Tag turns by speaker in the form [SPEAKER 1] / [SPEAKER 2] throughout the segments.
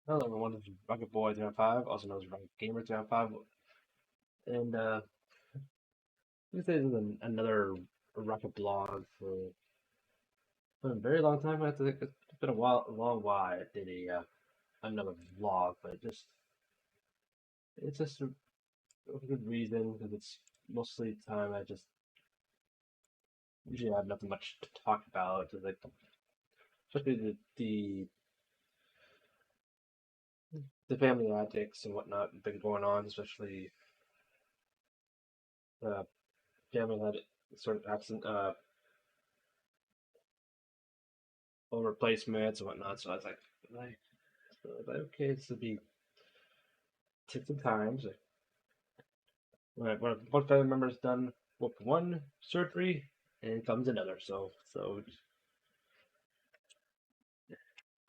[SPEAKER 1] Hello everyone, this is Rocket Boy 305, also known as Rocket Gamer 305, and this is another Rocket blog for a very long time. I think it's been a long while. I did another vlog, but it's just a good reason because it's mostly time I just usually have nothing much to talk about. It's like especially the family antics and whatnot been going on, especially uh, family had sort of absent or replacements and whatnot. So I was like, okay, this would be take some time. So when one family member is done with one surgery, and comes another. So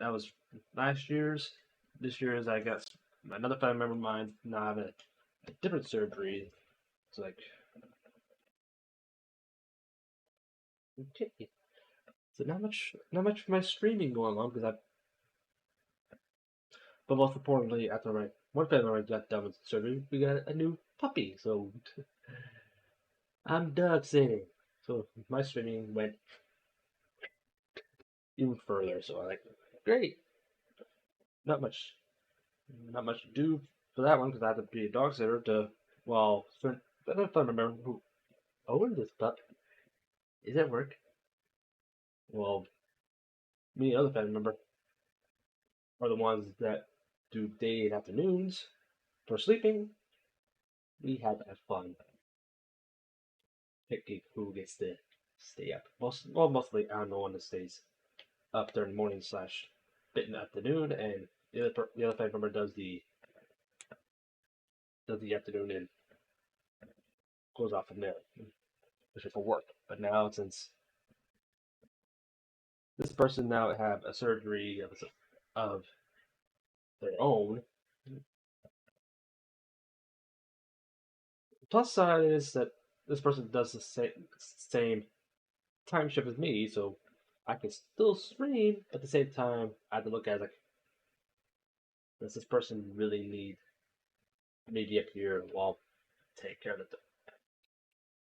[SPEAKER 1] that was last year's. This year's, I guess, another family member of mine now having a different surgery. It's like, okay, so not much for my streaming going on because I. But most importantly, after my one family member got done with surgery, we got a new puppy. So I'm dog sitting. So my streaming went even further. So I'm like, great, not much, not much to do for that one because I had to be a dog sitter to. Well, I don't remember who owned this pup. Is at work. Well, me and other family member are the ones that do day and afternoons for sleeping. We had to have fun picking who gets to stay up. Mostly I'm the one that stays up during the morning slash bit in the afternoon, and the other family member does the afternoon and goes off from there, which is for work. But now since this person now have a surgery of their own, plus side is that this person does the same time shift as me, so I can still stream, but at the same time, I have to look at it like, does this person really need me to be up here while take care of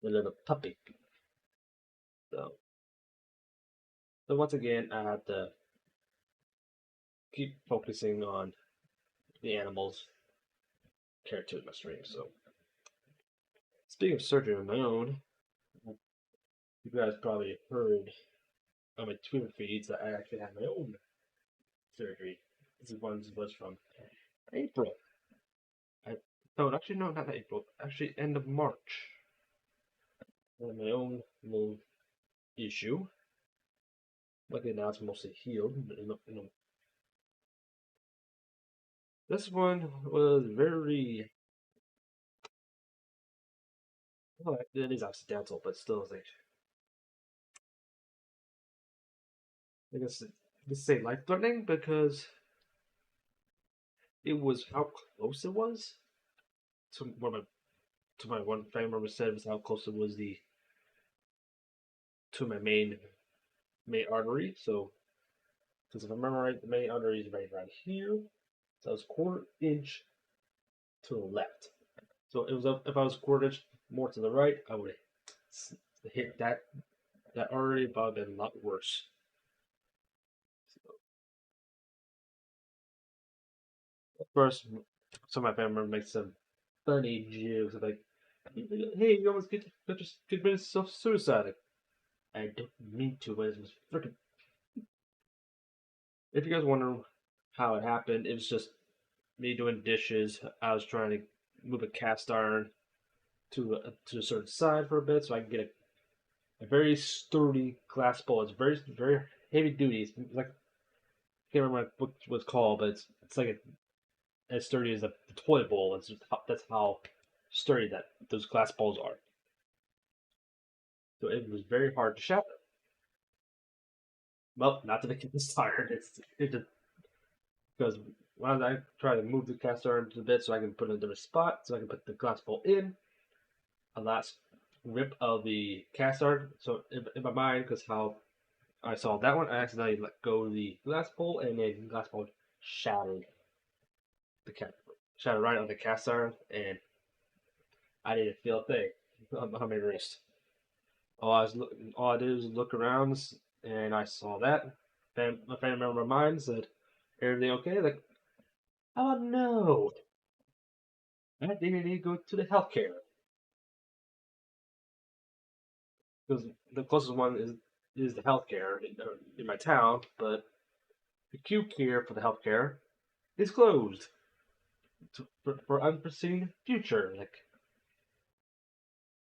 [SPEAKER 1] the little puppy? So, so once again, I have to keep focusing on the animals character in my stream. So, speaking of surgery on my own, you guys probably heard on my Twitter feeds that I actually had my own surgery. This is one was from April. I, no, actually, no, not April. Actually, end of March. I had my own little issue. Luckily now it's mostly healed. This one was very well, it is accidental, but still, it's like I guess say life threatening because it was how close it was to what my one family member said was how close it was the to my main artery. So, because if I remember right, the main artery is right around here. So it was quarter inch to the left. So it was up if I was quarter inch more to the right, I would hit that artery, but been a lot worse. At first, some of my family members make some funny jokes like, "Hey, you almost just committed self-suicide." I don't mean to, but it was freaking. If you guys wonder how it happened, it was just me doing dishes. I was trying to move a cast iron to a certain side for a bit, so I can get a very sturdy glass bowl. It's very heavy duty. It's like I can't remember what it was called, but it's like as sturdy as the toilet bowl. That's how sturdy that those glass bowls are. So it was very hard to shatter. Well, not to the cast iron. It just because when I try to move the cast iron to the bit so I can put it in a different spot, so I can put the glass bowl in, a last rip of the cast iron. So in my mind, because how I saw that one, I accidentally let go of the glass bowl, and then the glass bowl shattered the cat shot it right on the cast iron, and I didn't feel a thing on my wrist. All I did was look around, and I saw that. My family member of mine said, "Everything okay?" Like, oh no, I think I need to go to the healthcare because the closest one is the healthcare in my town, but the acute care for the healthcare is closed for unforeseen future. Like,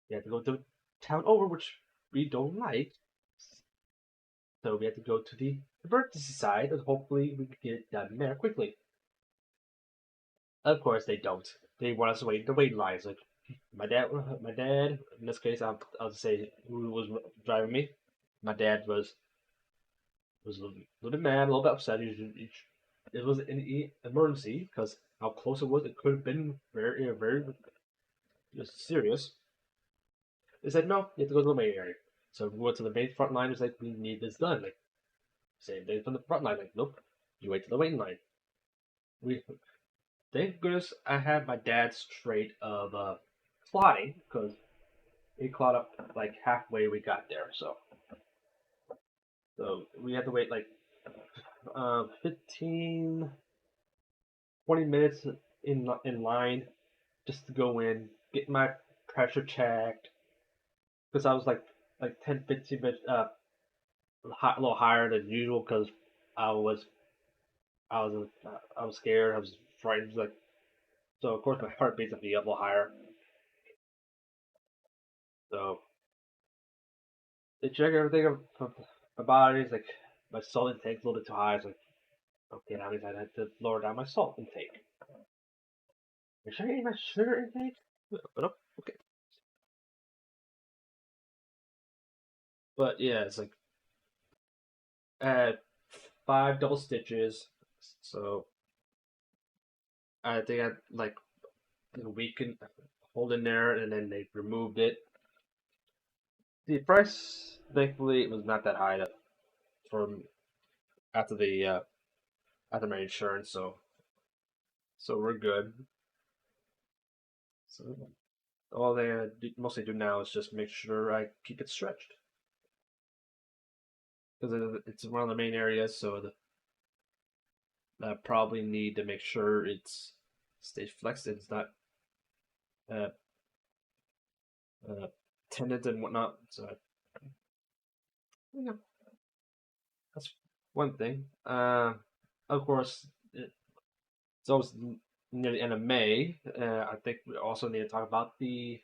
[SPEAKER 1] you have to go to town over, which we don't like. So we have to go to the emergency side, and hopefully we can get it done there quickly. Of course, they don't. They want us to wait the waiting lines. Like my dad. In this case, I'll say who was driving me. My dad was a little bit mad, a little bit upset. It was an emergency because how close it was. It could have been very serious. They said no, you have to go to the main area. So we went to the main front line. It's like we need this done. Like same thing from the front line. Like nope, you wait to the waiting line. We thank goodness I had my dad's trait of plotting because he caught up like halfway we got there. So we had to wait like 15, 20 minutes in line just to go in, get my pressure checked because I was like 10, 15 minutes a little higher than usual because I was I was scared, I was frightened, like so of course my heart beats up a little higher. So they check everything of my body. It's like my salt intake's a little bit too high. It's like okay, that means I had to lower down my salt intake. Should I eat my sugar intake? But okay. But yeah, it's like I had 5 double stitches, so I think I had like a week and hold in there, and then they removed it. The price, thankfully, it was not that high from after the after my insurance, so we're good. So all they mostly do now is just make sure I keep it stretched because it's one of the main areas, so I probably need to make sure it's stays flexed. It's not uh, uh, tendons and whatnot. So yeah, that's one thing. Of course, it's almost near the end of May. I think we also need to talk about the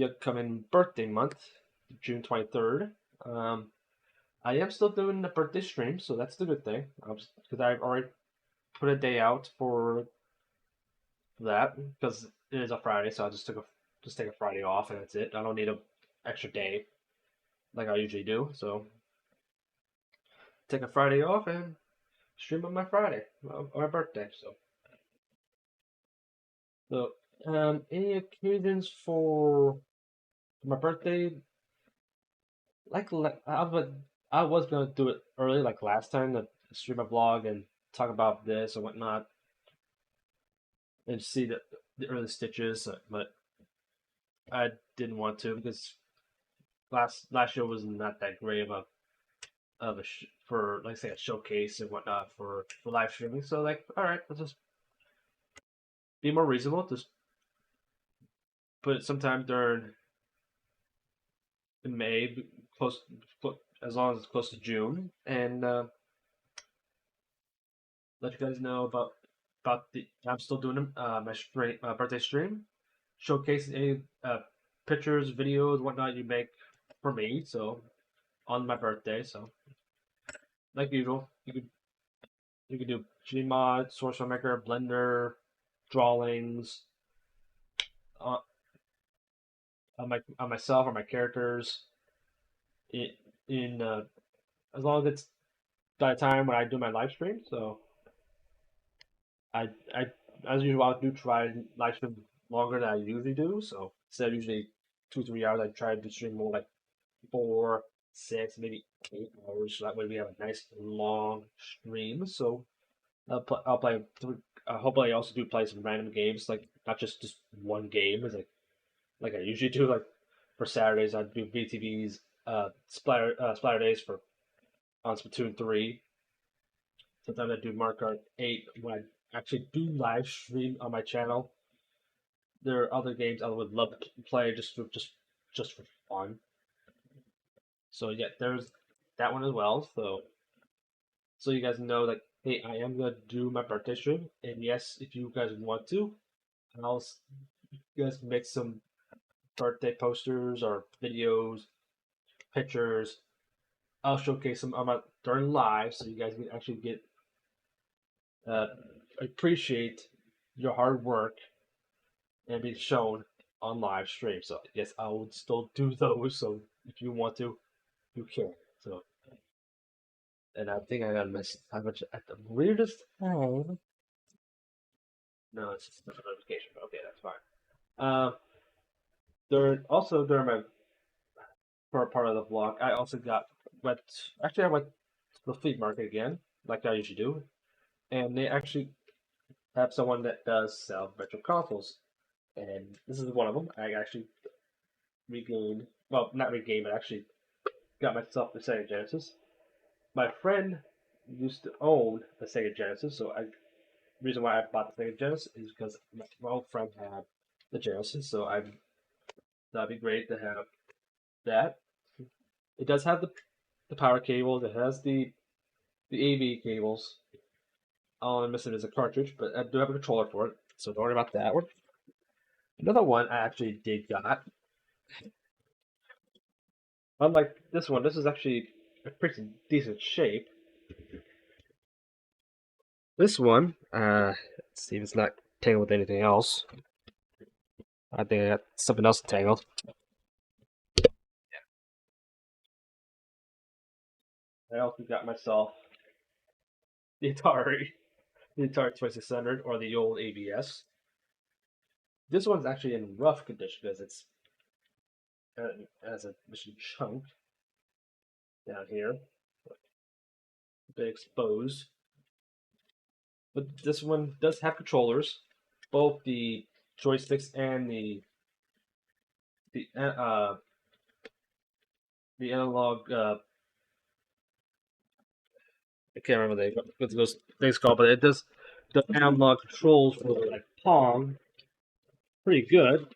[SPEAKER 1] upcoming birthday month, June 23rd. Um, I am still doing the birthday stream, so that's the good thing. Because I've already put a day out for that because it is a Friday, so I just take a Friday off and that's it. I don't need a extra day like I usually do. So take a Friday off and stream on my Friday or my birthday. So any occasions for my birthday? I was gonna do it early, like last time, to stream a vlog and talk about this and whatnot, and see the early stitches, but I didn't want to because last year was not that great for like say a showcase and whatnot for live streaming. So like, all right, let's just be more reasonable. Just put it sometime during May, close, as long as it's close to June, and let you guys know about the. I'm still doing my birthday stream, showcasing any pictures, videos, whatnot you make for me. So on my birthday, so like usual, you could do Gmod, Source Maker, Blender, drawings, uh, on myself or my characters. In, in as long as it's by the time when I do my live stream. So I as usual I do try and live stream longer than I usually do. So instead of usually 2 3 hours, I try to stream more like 4 6 maybe 8 hours. So that way we have a nice long stream. So I'll play hopefully I also do play some random games, like not just one game, is like I usually do. Like for Saturdays, I do VTV's Splatter Days for on Splatoon 3. Sometimes I do Mario Kart 8 when I actually do live stream on my channel. There are other games I would love to play just for fun. So yeah, there's that one as well. So you guys know that hey, I am gonna do my birthday stream, and yes, if you guys want to, I'll you guys make some birthday posters or videos, pictures. I'll showcase them on my during live, so you guys can actually get uh, appreciate your hard work and be shown on live stream. So yes, I will still do those. So if you want to, you can. So and I think I got how much at the weirdest time. No, it's just a notification. But okay, that's fine. During my for part of the vlog, I also went. Actually, I went to the flea market again, like I usually do, and they actually have someone that does sell retro consoles, and this is one of them. I actually regained, well, not regained, but actually got myself the Sega Genesis. My friend used to own the Sega Genesis, so I reason why I bought the Sega Genesis is because my old friend had the Genesis, so I that'd be great to have that. It does have the power cables. It has the AV cables. All I'm missing is a cartridge, but I do have a controller for it, so don't worry about that one. Another one I actually did got. Unlike this one, this is actually a pretty decent shape. This one, let's see if it's not tangled with anything else. I think I got something else tangled. I also got myself the Atari 2600 or the old ABS. This one's actually in rough condition because it's has a machine chunk down here, a bit exposed. But this one does have controllers, both the joysticks and the uh, uh, the analog. I can't remember what those things called, but it does the analog controls for like Pong pretty good.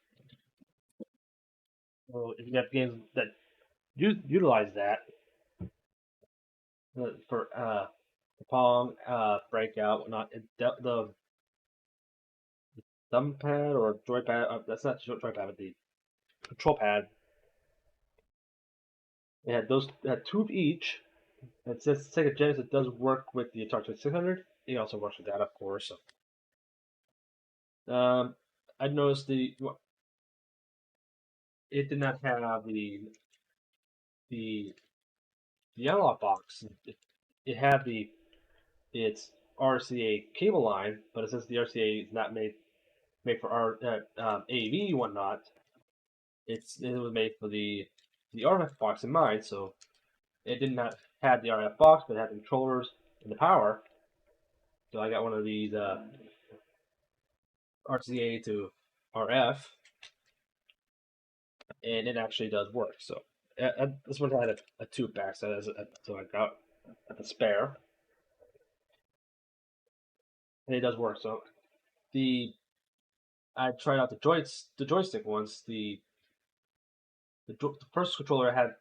[SPEAKER 1] So if you have games that utilize that for Pong, Breakout, whatnot, the thumb pad or joypad. That's not joypad, but the control pad. It had those. It had two of each. And since Sega Genesis does work with the Atari 2600, it also works with that, of course. So, I noticed it did not have the the analog box. It had its RCA cable line, but since the RCA is not made for our AV and whatnot, it was made for the RF box in mind. So it did not have the RF box, but it had the controllers and the power. So I got one of these RCA to RF, and it actually does work. So this one had a tube back, so I got a spare, and it does work. So the I tried out the joystick once. The first controller had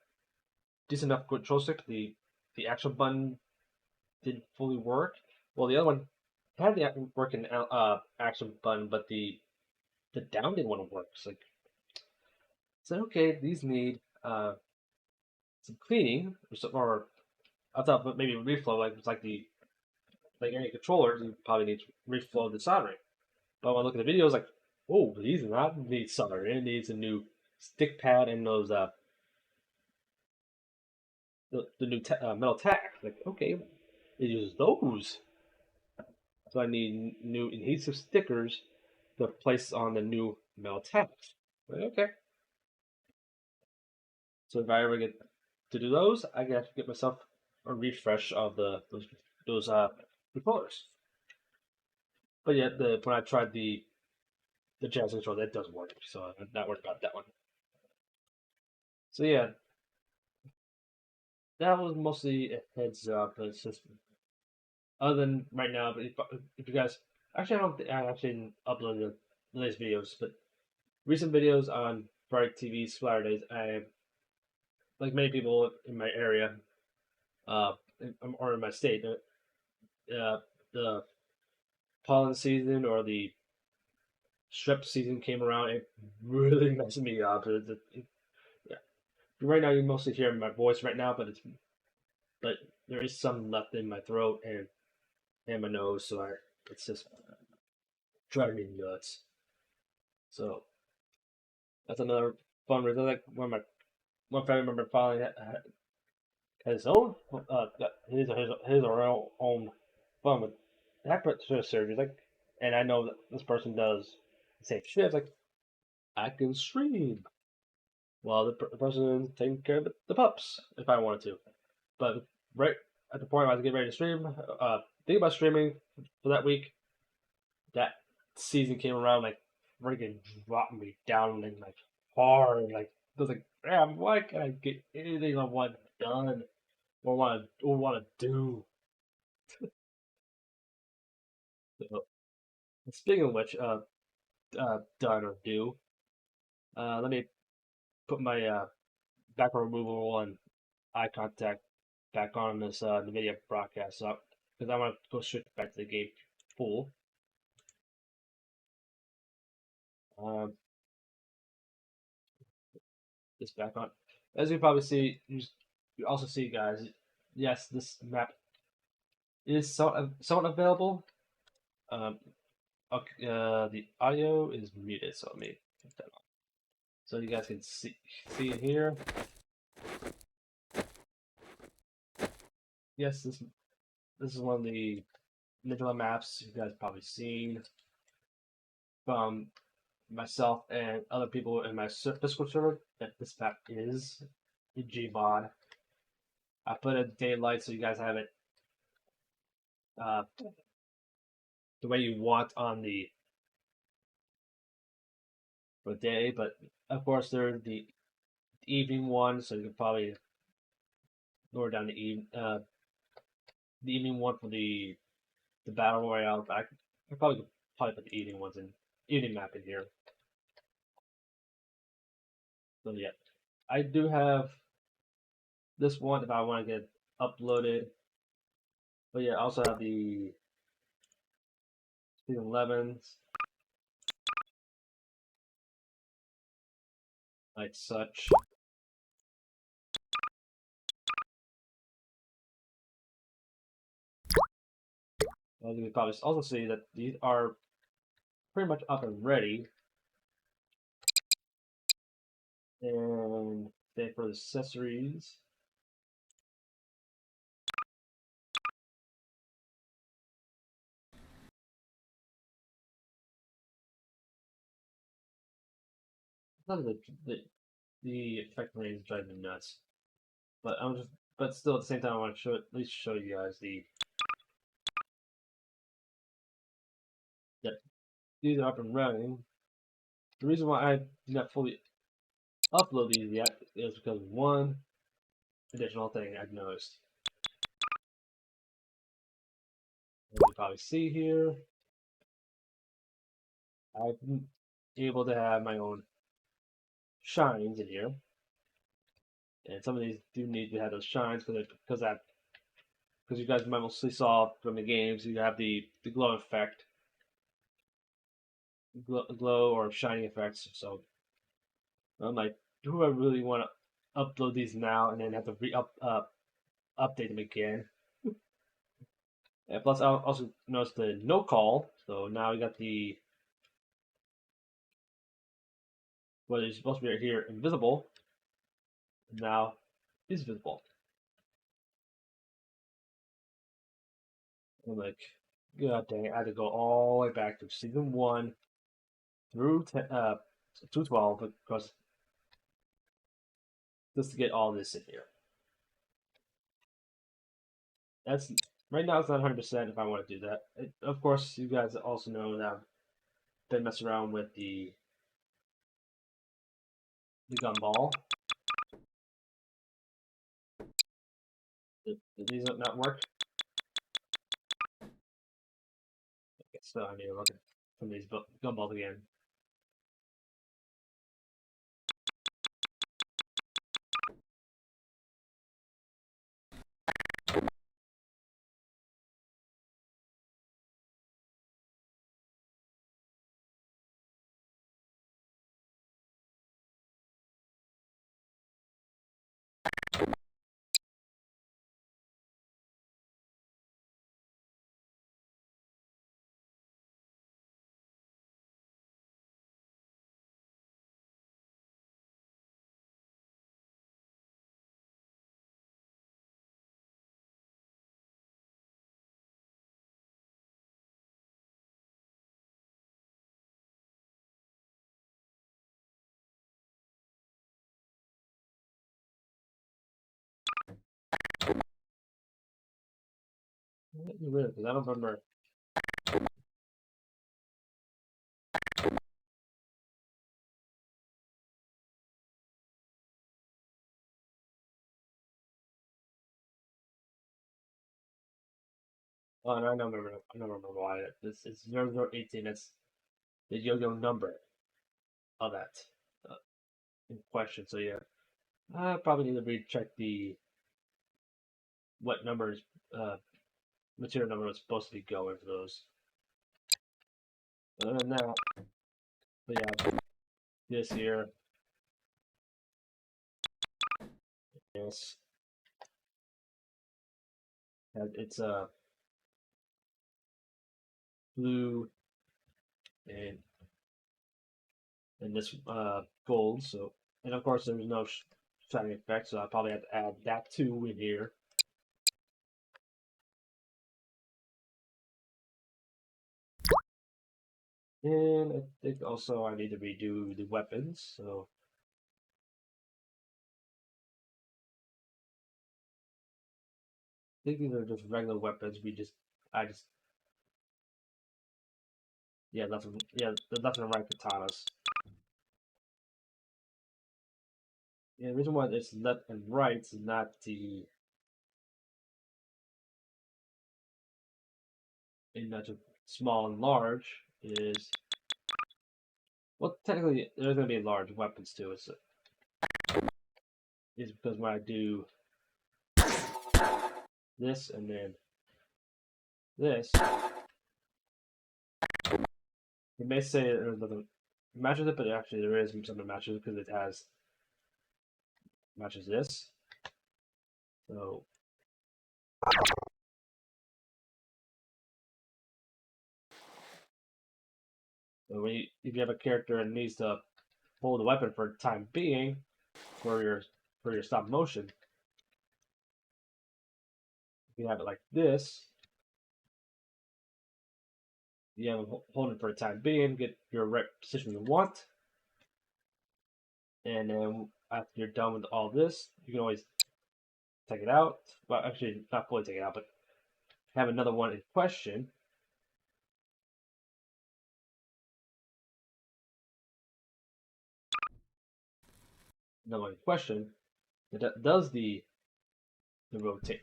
[SPEAKER 1] decent enough control stick. The action button didn't fully work. Well, the other one had the working action button, but the down didn't want to work. So okay, these need some cleaning or I thought maybe reflow like it's like any controller, you probably need to reflow the soldering. But when I look at the videos, like, oh, these do not need soldering. It needs a new stick pad and those the new metal tacks. Like, okay, it uses those. So I need new adhesive stickers to place on the new metal tacks. Like, okay. So if I ever get to do those, I have to get myself a refresh of those controllers. But yeah, when I tried the jazz control, that does work, so I'm not worried about that one. So yeah, that was mostly a heads up. It's just other than right now, but if you guys actually, I don't think I actually didn't upload the latest videos, but recent videos on Bright TV Splatter Days, I like many people in my area, uh, or in my state, the pollen season or the strep season came around. It really messed me up. Yeah. Right now, you mostly hear my voice right now, but there is some left in my throat and my nose, so it's just driving me nuts. So that's another fun reason. Like when my one family member finally had his own got his or her own fun with that surgery. Like, and I know that this person does the same shit. Like I can stream while the person is taking care of the pups if I wanted to. But right at the point I was getting ready to stream, think about streaming for that week. That season came around, like freaking dropped me down and like hard. Like I was like, damn, why can't I get anything I want done or want to do? So, speaking of which, done or do, let me put my background removal and eye contact back on this NVIDIA broadcast up because I want to go straight back to the game full. Um, this back on. As you probably see, you also see, guys. Yes, this map is somewhat available. Um, okay, the audio is muted, so let me put that on. So you guys can see it here. Yes, this is one of the Ninjala maps you guys probably seen from myself and other people in my Discord server. That this map is a Gmod. I put a daylight so you guys have it uh, the way you want on the for day, but of course there's the evening one, so you can probably lower down the evening one for the battle royale. I probably could put the evening map in here. So yeah, I do have this one if I want to get uploaded. But yeah, I also have the season 11s like such. As you can probably also see that these are pretty much up and ready. And then for the accessories, none of the effect range drive me nuts. But but still at the same time I want to at least show you guys that these are up and running. The reason why I did not fully upload these yet is because of one additional thing I've noticed. As you probably see here, I've been able to have my own shines in here. And some of these do need to have those shines because you guys might mostly saw from the games you have the glow effect, glow or shining effects. So I'm like, do I really want to upload these now and then have to update them again? And plus, I also noticed the no call. So now we got the what is supposed to be right here invisible. Now is visible. I'm like, God dang it! I had to go all the way back to season 1 through 12 because just to get all this in here. That's Right now it's not 100% if I want to do that. Of course, you guys also know that I've been messing around with the gumball. Did these not work? Okay, so I need to look at some of these gumballs again. Weird, because I don't remember. Oh, no, I don't remember. I don't remember why. This is 0018. That's the yo-yo number of that uh, in question. So yeah, I probably need to recheck the what numbers, uh, material number was supposed to be going for those. Other than that, we have this here. Yes, it's blue and this gold. So, and of course there's no shining effect, so I probably have to add that too in here. And I think also I need to redo the weapons. So I think these are just regular weapons. I just, yeah, the left and right katanas. Yeah, the reason why it's left and right is not the, in not just small and large is, well, technically there's going to be large weapons too. Is because when I do this and then this, it may say it doesn't matches it, but actually there is something that matches because it has matches this. So if you have a character and needs to hold the weapon for the time being for your stop motion, if you have it like this, you have it holding for the time being, get your right position you want, and then after you're done with all this, you can always take it out. Well, actually, not fully take it out, but have another one in question. Another one in question that does the rotate.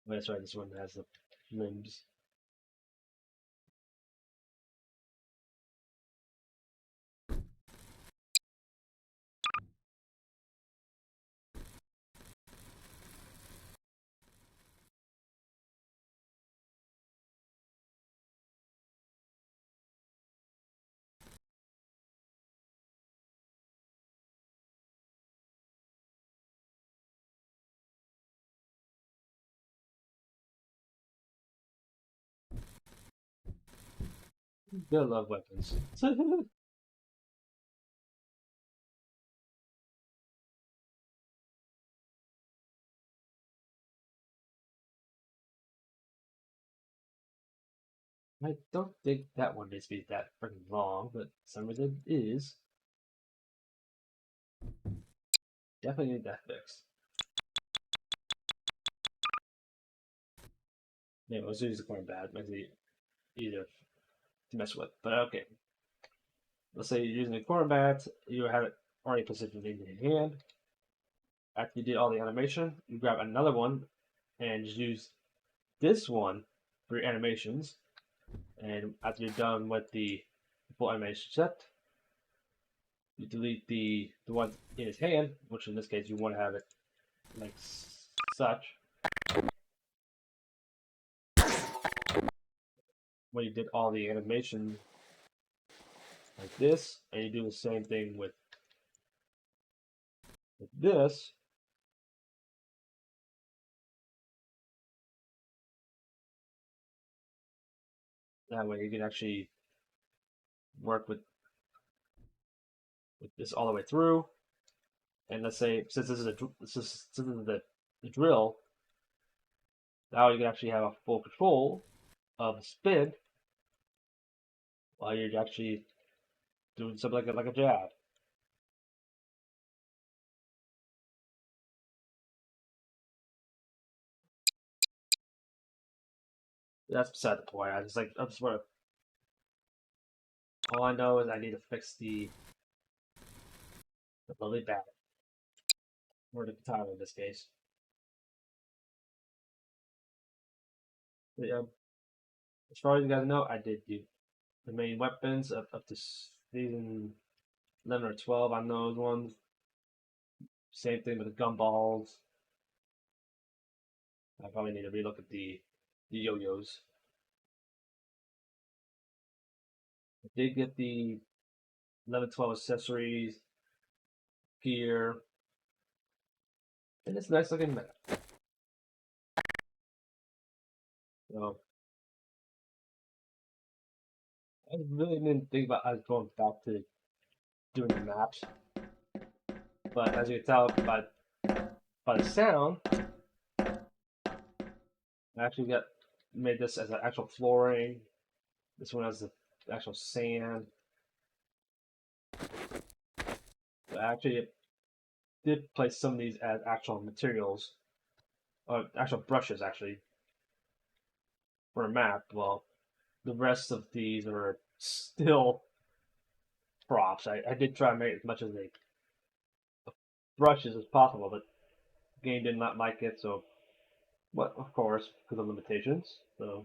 [SPEAKER 1] That's right. This one has the limbs. They love weapons. I don't think that one needs to be that freaking long, but some of it is. Definitely need that fixed. Maybe let's use the corn bad. Makes it easier to mess with. But okay. Let's say you're using a corn bat, you have it already positioned in your hand. After you did all the animation, you grab another one and just use this one for your animations. And after you're done with the full animation set, you delete the one in his hand, which in this case you want to have it like such. When you did all the animation like this, and you do the same thing with this, that way you can actually work with this all the way through. And let's say since this is the drill, now you can actually have a full control of the spin while you're actually doing something like a jab. That's beside the point. I just want to. All I know is I need to fix the lovely bat or the katana in this case. But yeah, as far as you guys know, I did do the main weapons up to season 11 or 12 on those ones. Same thing with the gumballs. I probably need to relook at the yo-yos. I did get the 11, 12 accessories, gear, and it's a nice looking map. So I really didn't think about us going back to doing the maps, but as you can tell by the sound, I actually made this as an actual flooring. This one has the actual sand. But I actually did place some of these as actual materials, or actual brushes actually, for a map. Well, the rest of these are still props. I did try to make as much as the brushes as possible, but the game did not like it, so, but of course, because of limitations. So,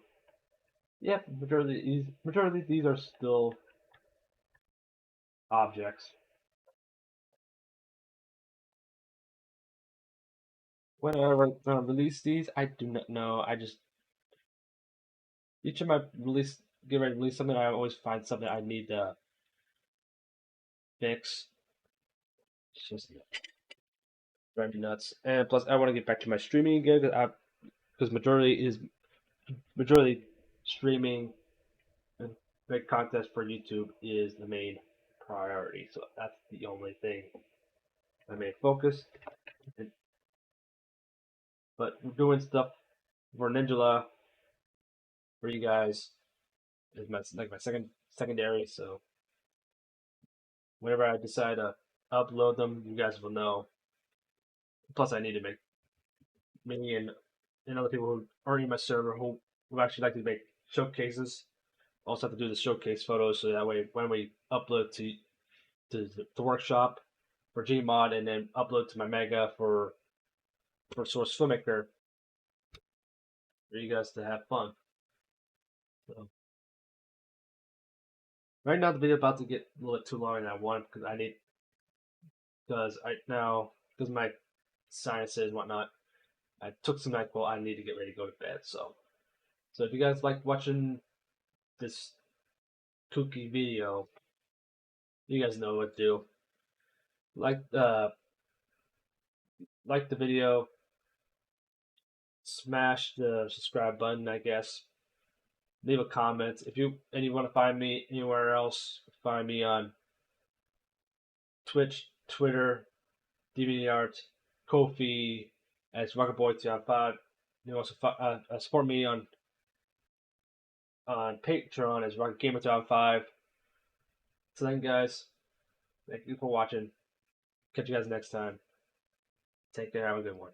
[SPEAKER 1] yeah, majority of these are still objects. When I release these, I do not know. I just each time I get ready to release something, I always find something I need to fix. It's just driving me nuts. And plus, I want to get back to my streaming again because majority streaming and make content for YouTube is the main priority. So that's the only thing my main focus. But we're doing stuff for Ninjala for you guys is my secondary. So whenever I decide to upload them, you guys will know. Plus, I need to make me and other people who aren't in my server who actually like to make showcases. Also have to do the showcase photos so that way when we upload to the workshop for Gmod and then upload to my Mega for Source Filmmaker for you guys to have fun. So right now the video about to get a little bit too long and I want because because my sinuses and whatnot. I took some NyQuil. I need to get ready to go to bed. So if you guys like watching this kooky video, you guys know what to do. Like like the video, smash the subscribe button, I guess. Leave a comment. If you want to find me anywhere else, find me on Twitch, Twitter, DVDArt, Ko-fi as Rocketboy205. You can also support me on Patreon as RocketGamer205. So then, guys, thank you for watching. Catch you guys next time. Take care. Have a good one.